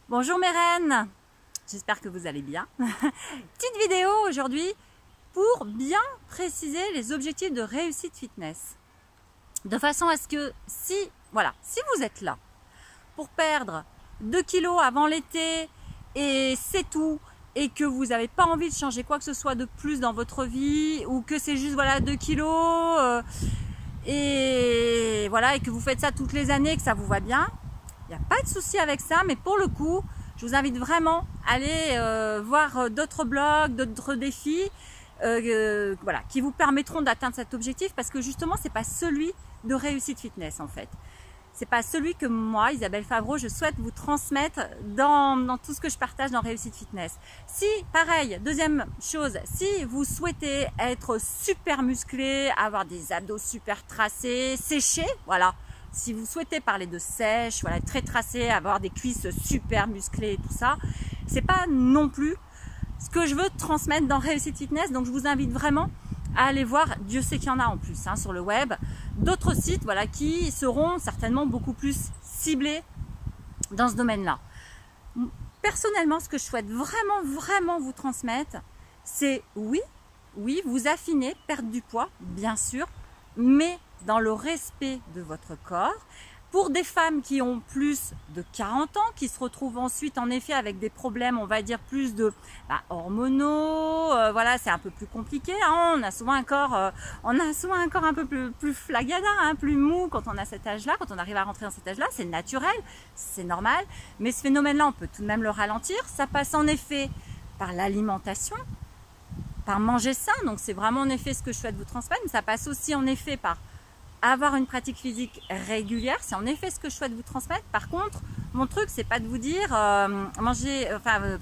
Bonjour mes reines, j'espère que vous allez bien. Petite vidéo aujourd'hui pour bien préciser les objectifs de réussite fitness. De façon à ce que si vous êtes là pour perdre 2 kilos avant l'été et c'est tout, et que vous n'avez pas envie de changer quoi que ce soit de plus dans votre vie, ou que c'est juste 2 kilos et que vous faites ça toutes les années et que ça vous va bien, il n'y a pas de souci avec ça, mais pour le coup, je vous invite vraiment à aller voir d'autres blogs, d'autres défis qui vous permettront d'atteindre cet objectif, parce que justement, c'est pas celui de réussite fitness en fait. C'est pas celui que moi, Isabelle Favreau, je souhaite vous transmettre dans tout ce que je partage dans Réussite Fitness. Si, pareil, deuxième chose, si vous souhaitez être super musclé, avoir des abdos super tracés, séchés, voilà. Si vous souhaitez parler de sèche, très tracé, avoir des cuisses super musclées et tout ça, c'est pas non plus ce que je veux transmettre dans Réussite Fitness. Donc je vous invite vraiment à aller voir, Dieu sait qu'il y en a en plus sur le web, d'autres sites qui seront certainement beaucoup plus ciblés dans ce domaine-là. Personnellement, ce que je souhaite vraiment vous transmettre, c'est oui, vous affiner, perdre du poids, bien sûr, mais dans le respect de votre corps. Pour des femmes qui ont plus de 40 ans, qui se retrouvent ensuite en effet avec des problèmes, on va dire plus de hormonaux, c'est un peu plus compliqué, on a souvent un corps un peu plus flagada, plus mou quand on a cet âge-là, quand on arrive à rentrer dans cet âge-là, c'est naturel, c'est normal, mais ce phénomène-là, on peut tout de même le ralentir. Ça passe en effet par l'alimentation, par manger sain, donc c'est vraiment en effet ce que je souhaite vous transmettre, mais ça passe aussi en effet par avoir une pratique physique régulière, c'est en effet ce que je souhaite vous transmettre. Par contre, mon truc, c'est pas de vous dire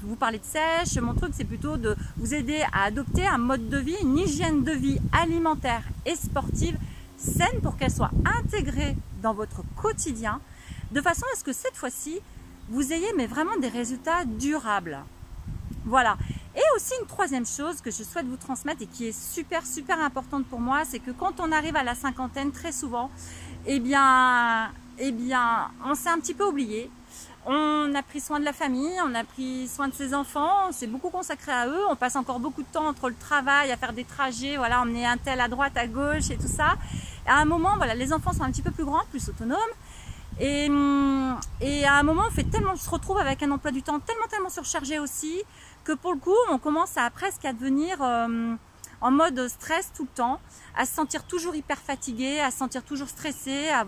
vous parler de sèche. Mon truc, c'est plutôt de vous aider à adopter un mode de vie, une hygiène de vie alimentaire et sportive saine, pour qu'elle soit intégrée dans votre quotidien, de façon à ce que cette fois-ci, vous ayez vraiment des résultats durables. Voilà. Et aussi une troisième chose que je souhaite vous transmettre et qui est super importante pour moi, c'est que quand on arrive à la cinquantaine, très souvent, on s'est un petit peu oublié. On a pris soin de la famille, on a pris soin de ses enfants, on s'est beaucoup consacré à eux, on passe encore beaucoup de temps entre le travail, à faire des trajets, emmener un tel à droite, à gauche et tout ça. Et à un moment, les enfants sont un petit peu plus grands, plus autonomes. Et à un moment, on se retrouve avec un emploi du temps tellement surchargé aussi, que pour le coup, on commence presque à devenir en mode stress tout le temps, à se sentir toujours hyper fatigué, à se sentir toujours stressé, à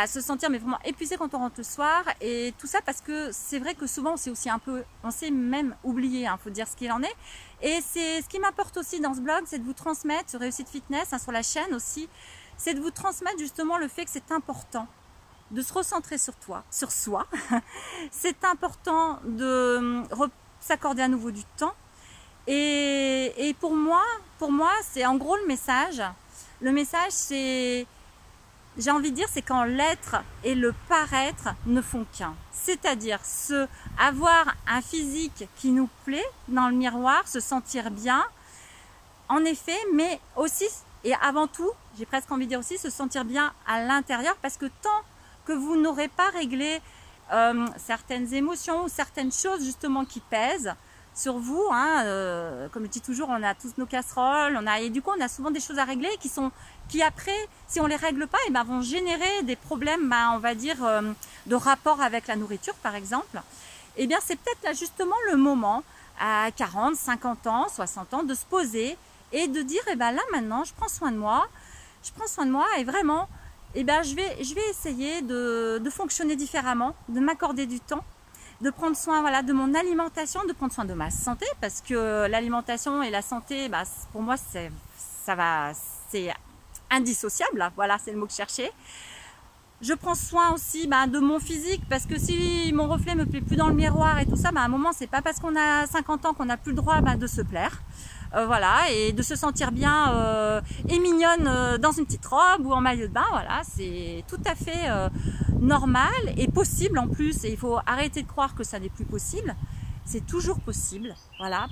se sentir vraiment épuisé quand on rentre le soir. Et tout ça parce que c'est vrai que souvent, on s'est même oublié, faut dire ce qu'il en est. Et c'est ce qui m'importe aussi dans ce blog, c'est de vous transmettre, sur Réussite Fitness, sur la chaîne aussi, c'est de vous transmettre justement le fait que c'est important de se recentrer sur soi. C'est important de s'accorder à nouveau du temps. Et pour moi, c'est en gros le message. Le message, c'est, j'ai envie de dire, c'est quand l'être et le paraître ne font qu'un. C'est-à-dire avoir un physique qui nous plaît dans le miroir, se sentir bien, en effet, mais aussi et avant tout, j'ai presque envie de dire aussi, se sentir bien à l'intérieur, parce que tant que vous n'aurez pas réglé certaines émotions ou certaines choses justement qui pèsent sur vous, comme je dis toujours, on a tous nos casseroles, et du coup on a souvent des choses à régler qui après, si on les règle pas, vont générer des problèmes, on va dire, de rapport avec la nourriture par exemple. Et bien c'est peut-être là justement le moment, à 40, 50 ans, 60 ans, de se poser et de dire, là maintenant je prends soin de moi et vraiment, je vais essayer de fonctionner différemment, de m'accorder du temps, de prendre soin de mon alimentation, de prendre soin de ma santé, parce que l'alimentation et la santé, pour moi c'est indissociable, c'est le mot que je cherchais. Je prends soin aussi de mon physique, parce que si mon reflet me plaît plus dans le miroir et tout ça, à un moment c'est pas parce qu'on a 50 ans qu'on n'a plus le droit de se plaire. Et de se sentir bien et mignonne dans une petite robe ou en maillot de bain, c'est tout à fait normal et possible en plus, et il faut arrêter de croire que ça n'est plus possible, c'est toujours possible,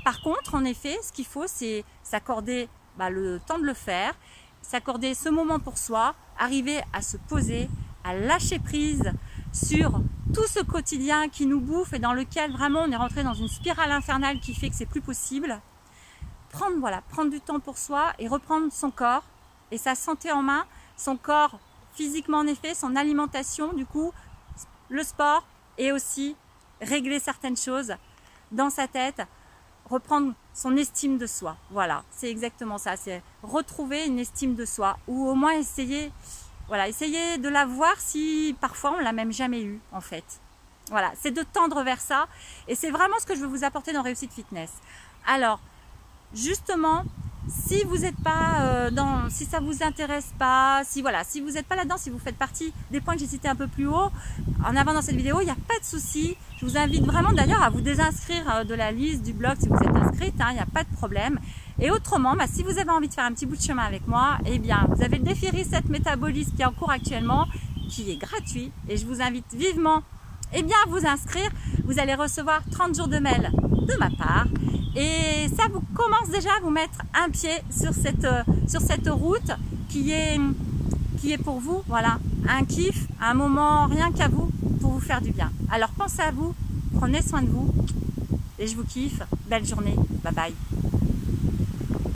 Par contre, en effet, ce qu'il faut, c'est s'accorder le temps de le faire, s'accorder ce moment pour soi, arriver à se poser, à lâcher prise sur tout ce quotidien qui nous bouffe et dans lequel vraiment on est rentré dans une spirale infernale qui fait que c'est plus possible. Prendre du temps pour soi et reprendre son corps et sa santé en main, son corps physiquement en effet, son alimentation du coup, le sport et aussi régler certaines choses dans sa tête, reprendre son estime de soi. Voilà, c'est exactement ça, c'est retrouver une estime de soi ou au moins essayer de la voir si parfois on l'a même jamais eu en fait. Voilà, c'est de tendre vers ça et c'est vraiment ce que je veux vous apporter dans Réussite Fitness. Alors, justement, si vous n'êtes pas si ça vous intéresse pas, si vous n'êtes pas là-dedans, si vous faites partie des points que j'ai cités un peu plus haut, en avant dans cette vidéo, il n'y a pas de souci. Je vous invite vraiment d'ailleurs à vous désinscrire de la liste du blog si vous êtes inscrite, il n'y a pas de problème. Et autrement, si vous avez envie de faire un petit bout de chemin avec moi, eh bien, vous avez le défi Reset Métabolisme qui est en cours actuellement, qui est gratuit. Et je vous invite vivement à vous inscrire. Vous allez recevoir 30 jours de mail de ma part. Et ça vous commence déjà à vous mettre un pied sur cette route qui est pour vous, voilà, un kiff, un moment rien qu'à vous pour vous faire du bien. Alors pensez à vous, prenez soin de vous et je vous kiffe. Belle journée, bye bye.